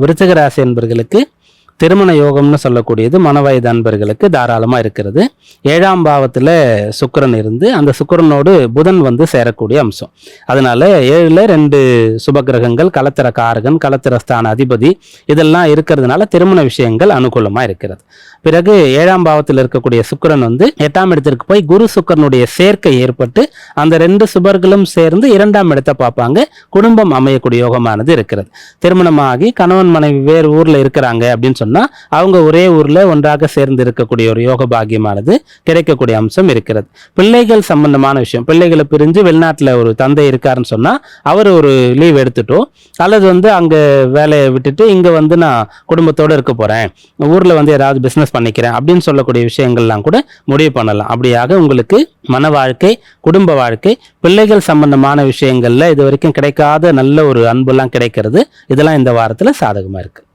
விருச்சிக ராசி என்பர்களுக்கு திருமண யோகம்னு சொல்லக்கூடியது மனவயது அன்பர்களுக்கு தாராளமாக இருக்கிறது. 7ஆம் பாவத்தில் சுக்கிரன் இருந்து அந்த சுக்கிரனோடு புதன் வந்து சேரக்கூடிய அம்சம். அதனால 7ல் 2 சுபகிரகங்கள், கலத்திர காரகன், கலத்திர ஸ்தான அதிபதி இதெல்லாம் இருக்கிறதுனால திருமண விஷயங்கள் அனுகூலமாக இருக்கிறது. பிறகு 7ஆம் பாவத்தில் இருக்கக்கூடிய சுக்கிரன் வந்து 8ஆம் இடத்திற்கு போய் குரு சுக்கிரனுடைய சேர்க்கை ஏற்பட்டு அந்த 2 சுபர்களும் சேர்ந்து 2ஆம் இடத்தை பார்ப்பாங்க. குடும்பம் அமையக்கூடிய யோகமானது இருக்கிறது. திருமணமாகி கணவன் மனைவி வேறு ஊர்ல இருக்கிறாங்க அப்படின்னு சொன்னா அவங்க ஒரே ஊர்ல ஒன்றாக சேர்ந்து இருக்கக்கூடிய ஒரு யோக பாக்கியமானது கிடைக்கக்கூடிய அம்சம் இருக்கிறது. பிள்ளைகள் சம்பந்தமான விஷயம், பிள்ளைகளை பிரிஞ்சு வெளிநாட்டுல ஒரு தந்தை இருக்காருன்னு சொன்னா அவர் ஒரு லீவ் எடுத்துட்டோ அல்லது வந்து அங்க வேலையை விட்டுட்டு இங்க வந்து நான் குடும்பத்தோட இருக்க போறேன், ஊர்ல வந்து ஏதாவது பிசினஸ் பண்ணிக்கிறேன் அப்படின்னு சொல்லக்கூடிய விஷயங்கள்லாம் கூட முடிவு பண்ணலாம். அப்படியாக உங்களுக்கு மன வாழ்க்கை, குடும்ப வாழ்க்கை, பிள்ளைகள் சம்பந்தமான விஷயங்கள்ல இது வரைக்கும் கிடைக்காத நல்ல ஒரு அன்புலாம் கிடைக்கிறது. இதெல்லாம் இந்த வாரத்துல சாதகமா இருக்கு.